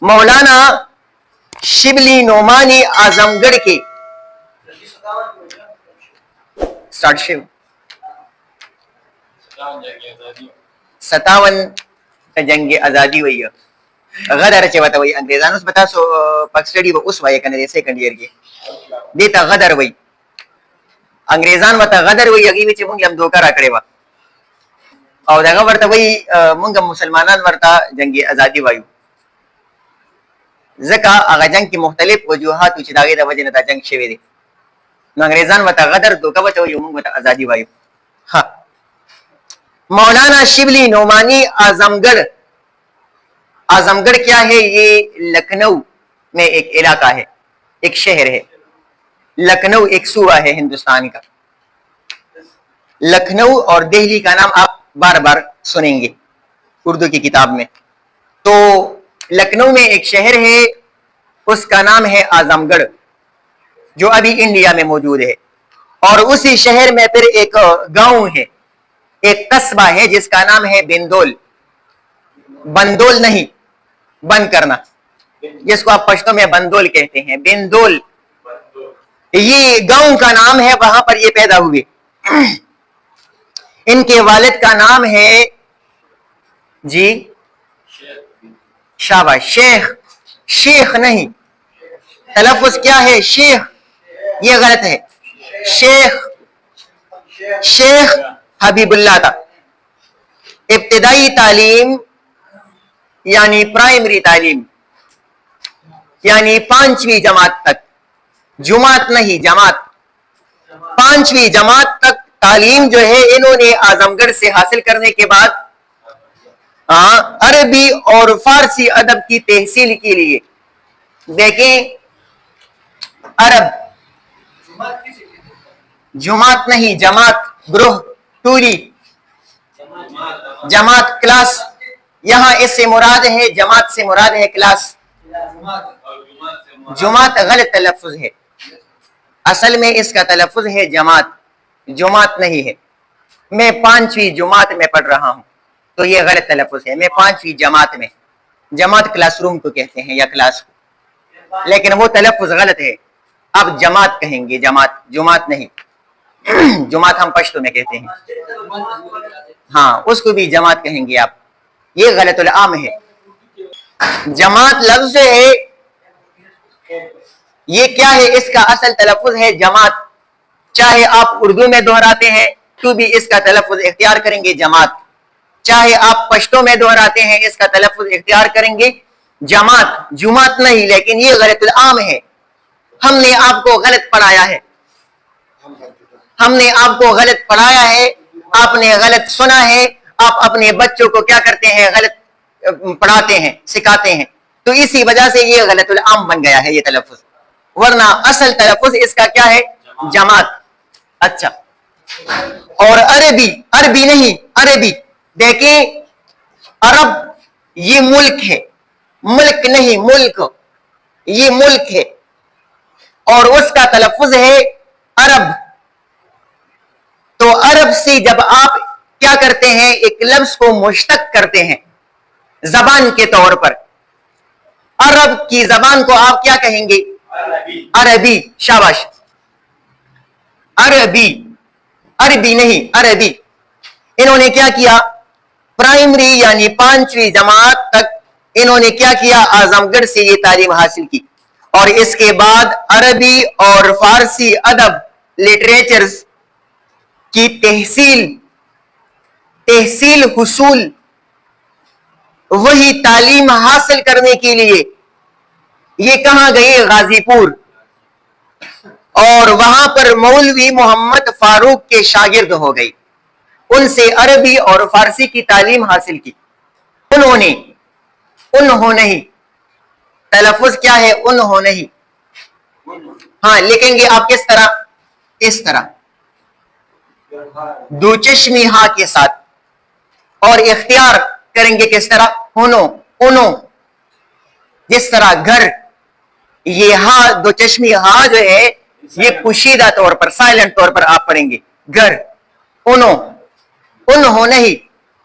مولانا شبلی نعمانی اعظمگڑھ کے 57 جنگ آزادی ہوئی ہے غدر چوتا ہوئی انگریزانوں سے بتا سو پک سٹڈی وہ اس وائے کنے سیکنڈ ایئر کی دیتا غدر ہوئی انگریزان وتا غدر ہوئی اگی وچ مونږ هم دوکا را کړې وا او داغه ورته وی مونږ مسلمانان ورته جنگ آزادی وایو ځکه هغه جنگ کې مختلف وجوهات چې داغه د وجه نه دا جنگ شوی دی نو انگریزان وتا غدر دوکا وته وی مونږ وتا آزادی وایو. ها مولانا شبلی نعمانی اعظمگڑھ. اعظمگڑھ کیا ہے؟ یہ لکھنؤ میں ایک علاقہ ہے، ایک شہر ہے. لکھنؤ ایک صوبہ ہے ہندوستان کا. لکھنؤ اور دہلی کا نام آپ بار بار سنیں گے اردو کی کتاب میں. تو لکھنؤ میں ایک شہر ہے، اس کا نام ہے اعظمگڑھ، جو ابھی انڈیا میں موجود ہے. اور اسی شہر میں پھر ایک گاؤں ہے، ایک قصبہ ہے جس کا نام ہے بندول. بندول نہیں، بند کرنا، جس کو آپ پشتو میں بندول کہتے ہیں. بندول یہ گاؤں کا نام ہے، وہاں پر یہ پیدا ہوئے. ان کے والد کا نام ہے جی شاباش شیخ. شیخ نہیں، تلفظ کیا ہے؟ شیخ. یہ غلط ہے. شیخ حبیب اللہ تھا. ابتدائی تعلیم یعنی پرائمری تعلیم یعنی 5ویں جماعت تک، جماعت نہیں جماعت، 5ویں جماعت تک تعلیم جو ہے انہوں نے اعظمگڑھ سے حاصل کرنے کے بعد عربی اور فارسی ادب کی تحصیل کے لیے، دیکھیں عرب، جماعت نہیں جماعت، گروہ، ٹولی، جماعت کلاس. یہاں اس سے مراد ہے، جماعت سے مراد ہے کلاس. جماعت غلط تلفظ ہے، اصل میں اس کا تلفظ ہے جماعت، جماعت نہیں ہے. میں 5ویں جماعت میں پڑھ رہا ہوں تو یہ غلط تلفظ ہے. میں 5ویں جماعت میں، جماعت کلاس روم کو کہتے ہیں یا کلاس کو، لیکن وہ تلفظ غلط ہے. آپ جماعت کہیں گے، جماعت، جماعت نہیں. جماعت ہم پشتو میں کہتے ہیں، ہاں اس کو بھی جماعت کہیں گے آپ. یہ غلط العام ہے. جماعت لفظ ہے، یہ کیا ہے؟ اس کا اصل تلفظ ہے جماعت. چاہے آپ اردو میں دہراتے ہیں تو بھی اس کا تلفظ اختیار کریں گے جماعت، چاہے آپ پشتو میں دہراتے ہیں اس کا تلفظ اختیار کریں گے جماعت، جماعت نہیں. لیکن یہ غلط العام ہے. ہم نے آپ کو غلط پڑھایا ہے، ہم نے آپ کو غلط پڑھایا ہے، آپ نے غلط سنا ہے. آپ اپنے بچوں کو کیا کرتے ہیں؟ غلط پڑھاتے ہیں، سکھاتے ہیں. تو اسی وجہ سے یہ غلط العام بن گیا ہے یہ تلفظ، ورنہ اصل تلفظ اس کا کیا ہے؟ جماعت. اچھا، اور عربی، عربی نہیں عربی. دیکھیں عرب یہ ملک ہے، ملک نہیں ملک، یہ ملک ہے اور اس کا تلفظ ہے عرب. تو عرب سے جب آپ کیا کرتے ہیں؟ ایک لفظ کو مشتق کرتے ہیں زبان کے طور پر. عرب کی زبان کو آپ کیا کہیں گے؟ عربی. شاباش، عربی، عربی نہیں عربی. انہوں نے کیا کیا؟ پرائمری یعنی 5ویں جماعت تک انہوں نے کیا کیا؟ اعظمگڑھ سے یہ تعلیم حاصل کی. اور اس کے بعد عربی اور فارسی ادب لٹریچرز کی تحصیل حصول، وہی تعلیم حاصل کرنے کے لیے یہ کہاں گئی؟ غازی پور. اور وہاں پر مولوی محمد فاروق کے شاگرد ہو گئی. ان سے عربی اور فارسی کی تعلیم حاصل کی. انہوں نہیں، تلفظ کیا ہے؟ انہوں نہیں. ہاں لکھیں گے آپ کس طرح؟ اس طرح، دو چشمی ہاں کے ساتھ. اور اختیار کریں گے کس طرح؟ انہوں. جس طرح گھر، یہ ہاں دو چشمی ہاں جو ہے یہ پوشیدہ طور پر، سائلنٹ طور پر آپ پڑھیں گے گھر. انہوں نہیں.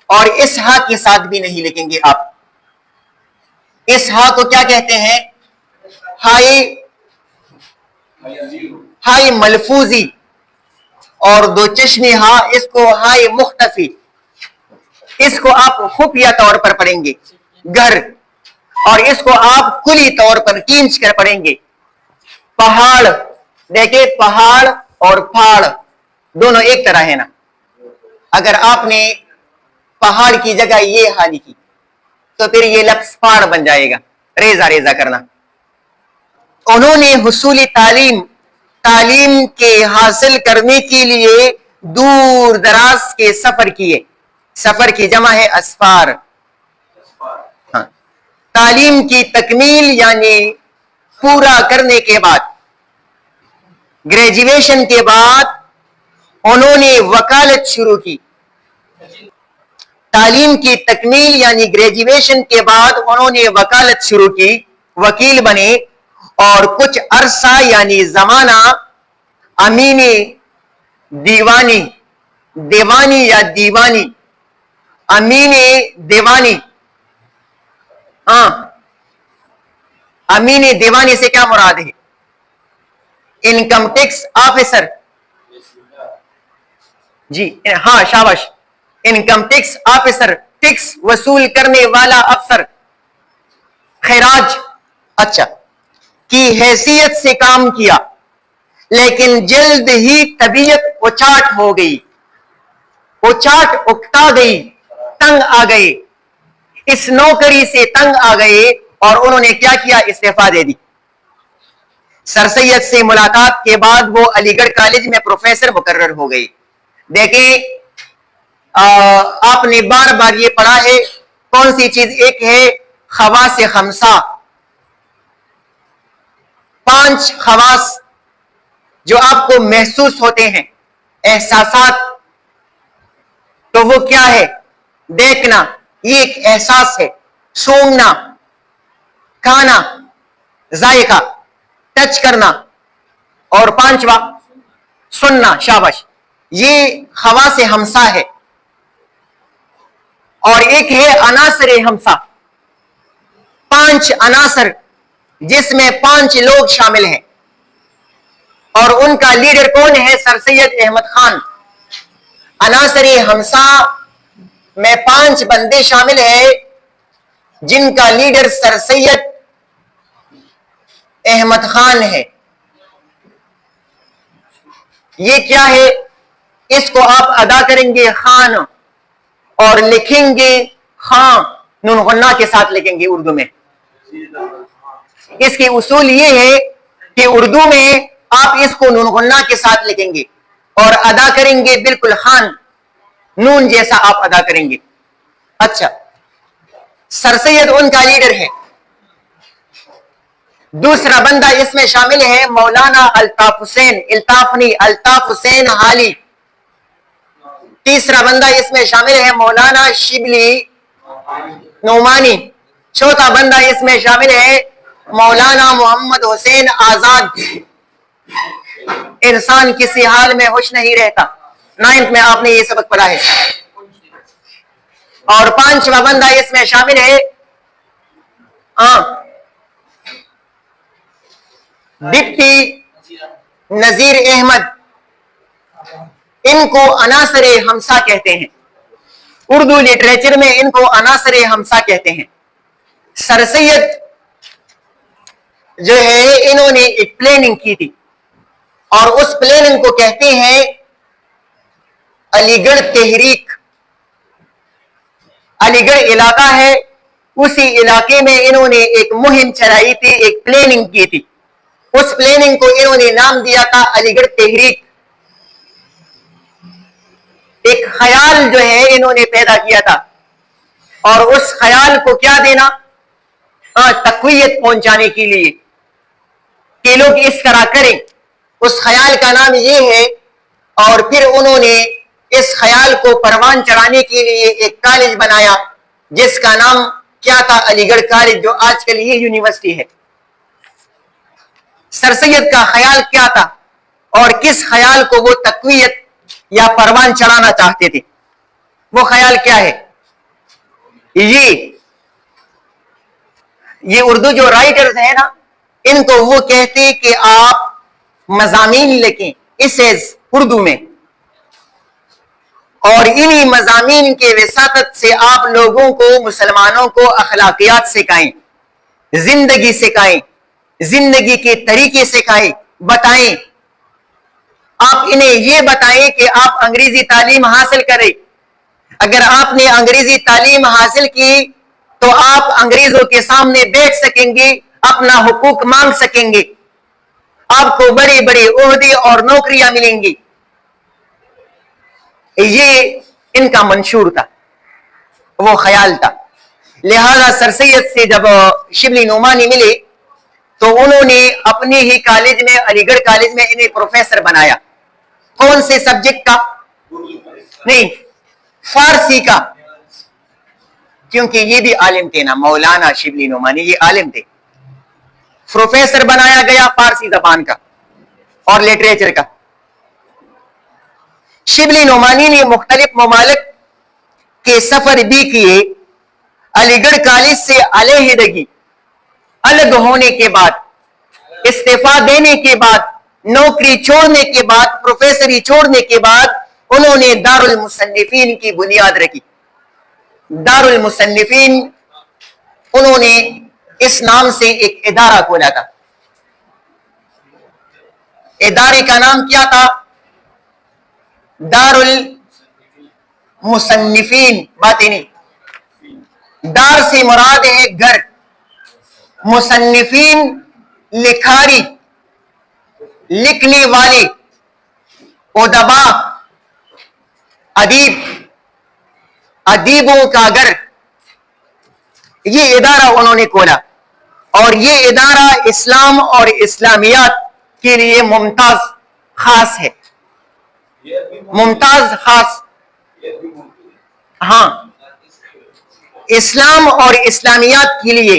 اور اس ہاں کے ساتھ بھی نہیں لکھیں گے آپ. اس ہا کو کیا کہتے ہیں؟ ہائی ملفوظی. اور دو چشمی ہا اس کو ہائی مختفی. اس کو آپ خفیہ طور پر پڑھیں گے گھر، اور اس کو آپ کلی طور پر کھینچ کر پڑھیں گے پہاڑ. دیکھیں پہاڑ اور پھاڑ دونوں ایک طرح ہے نا. اگر آپ نے پہاڑ کی جگہ یہ ہا لکھی تو پھر یہ لفظ پہاڑ بن جائے گا، ریزہ ریزہ کرنا. انہوں نے حصول تعلیم کے حاصل کرنے کے لیے دور دراز کے سفر کیے. سفر کی جمع ہے اسفار. ہاں. تعلیم کی تکمیل یعنی پورا کرنے کے بعد، گریجویشن کے بعد انہوں نے وکالت شروع کی. تعلیم کی تکمیل یعنی گریجویشن کے بعد انہوں نے وکالت شروع کی، وکیل بنے، اور کچھ عرصہ یعنی زمانہ امین دیوانی یا دیوانی، امین دیوانی. ہاں، امین دیوانی سے کیا مراد ہے؟ Income tax officer. جی ہاں شاباش، انکم ٹیکس آفیسر، ٹیکس وصول کرنے والا افسر. خراج اچھا کی حیثیت سے کام کیا، لیکن جلد ہی طبیعت اچاٹ ہو گئی، اچاٹ اکتا گئی، تنگ آ گئے، اس نوکری سے تنگ آ گئے اور انہوں نے کیا کیا؟ استعفا دے دی. سر سید سے ملاقات کے بعد وہ علی گڑھ کالج میں پروفیسر مقرر ہو گئی. دیکھیں آپ نے بار بار یہ پڑھا ہے، کون سی چیز؟ ایک ہے خواص خمسہ، 5 خواص جو آپ کو محسوس ہوتے ہیں، احساسات. تو وہ کیا ہے؟ دیکھنا، یہ ایک احساس ہے. سونگنا، کھانا، ذائقہ، ٹچ کرنا، اور 5واں سننا. شاباش، یہ خواص ہمسا ہے. اور ایک ہے عناصر ہمسا، 5 عناصر جس میں 5 لوگ شامل ہیں، اور ان کا لیڈر کون ہے؟ سر سید احمد خان. عناصر ہمسا میں 5 بندے شامل ہیں جن کا لیڈر سر سید احمد خان ہے. یہ کیا ہے؟ اس کو آپ ادا کریں گے خان، اور لکھیں گے خان، نون غنہ کے ساتھ لکھیں گے اردو میں. اس کی اصول یہ ہے کہ اردو میں آپ اس کو نون غنہ کے ساتھ لکھیں گے اور ادا کریں گے بالکل خان، نون جیسا آپ ادا کریں گے. اچھا، سر سید ان کا لیڈر ہے. دوسرا بندہ اس میں شامل ہے مولانا الطاف حسین، الطاف نہیں، الطاف حسین حالی. تیسرا بندہ اس میں شامل ہے مولانا شبلی نعمانی. چوتھا بندہ اس میں شامل ہے مولانا محمد حسین آزاد. انسان کسی حال میں خوش نہیں رہتا، 9th میں آپ نے یہ سبق پڑھا ہے. اور 5واں بندہ اس میں شامل ہے ڈپٹی نذیر احمد. ان کو عناصر ہمسا کہتے ہیں، اردو لٹریچر میں ان کو عناصر ہمسا کہتے ہیں. سر سید جو ہے انہوں نے ایک پلاننگ کی تھی، اور اس پلاننگ کو کہتے ہیں علی گڑھ تحریک. علی گڑھ علاقہ ہے، اسی علاقے میں انہوں نے ایک مہم چلائی تھی، ایک پلاننگ کی تھی. اس پلاننگ کو انہوں نے نام دیا تھا علی گڑھ تحریک. ایک خیال جو ہے انہوں نے پیدا کیا تھا، اور اس خیال کو کیا دینا؟ تقویت پہنچانے کے لیے کہ لوگ اس طرح کریں. اس خیال کا نام یہ ہے. اور پھر انہوں نے اس خیال کو پروان چڑھانے کے لیے ایک کالج بنایا جس کا نام کیا تھا؟ علی گڑھ کالج، جو آج کل یہ یونیورسٹی ہے. سر سید کا خیال کیا تھا اور کس خیال کو وہ تقویت یا پروان چڑھانا چاہتے تھے؟ وہ خیال کیا ہے؟ یہ اردو جو رائٹرز ہیں نا، ان کو وہ کہتے کہ آپ مضامین لکھیں اسیز اردو میں، اور انہی مضامین کے وساطت سے آپ لوگوں کو، مسلمانوں کو اخلاقیات سکھائیں، زندگی سکھائیں، زندگی کے طریقے سکھائیں، بتائیں۔ آپ انہیں یہ بتائیں کہ آپ انگریزی تعلیم حاصل کریں، اگر آپ نے انگریزی تعلیم حاصل کی تو آپ انگریزوں کے سامنے بیٹھ سکیں گے، اپنا حقوق مانگ سکیں گے، آپ کو بڑے بڑے عہدے اور نوکریاں ملیں گی۔ یہ ان کا منشور تھا، وہ خیال تھا۔ لہذا سر سید سے جب شبلی نعمانی ملے تو انہوں نے اپنے ہی کالج میں، علی گڑھ کالج میں، انہیں پروفیسر بنایا۔ کون سے سبجیکٹ کا؟ نہیں، فارسی کا، کیونکہ یہ بھی عالم تھے نا، مولانا شبلی نعمانی یہ عالم تھے۔ پروفیسر بنایا گیا فارسی زبان کا اور لٹریچر کا۔ شبلی نعمانی نے مختلف ممالک کے سفر بھی کیے۔ علی گڑھ کالج سے علیحدگی، الگ ہونے کے بعد، استعفیٰ دینے کے بعد، نوکری چھوڑنے کے بعد، پروفیسری چھوڑنے کے بعد، انہوں نے دارالمصنفین کی بنیاد رکھی۔ دارالمصنفین، انہوں نے اس نام سے ایک ادارہ کھولا تھا۔ ادارے کا نام کیا تھا؟ دار المصنفین۔ باتیں نہیں، دار سے مراد ہے گھر، مصنفین لکھاری، لکھنے والے، ادبا، ادیب، ادیبوں کا گھر، یہ ادارہ انہوں نے کھولا، اور یہ ادارہ اسلام اور اسلامیات کے لیے ممتاز خاص ہے، ممتاز خاص۔ ہاں، اسلام اور اسلامیات کے لیے،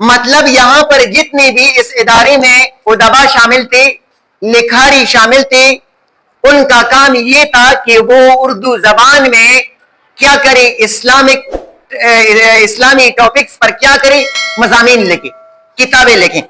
مطلب یہاں پر جتنے بھی اس ادارے میں ادبا شامل تھے، لکھاری شامل تھے، ان کا کام یہ تھا کہ وہ اردو زبان میں کیا کرے، اسلامی ٹاپکس پر کیا کرے، مضامین لکھیں، کتابیں لکھیں۔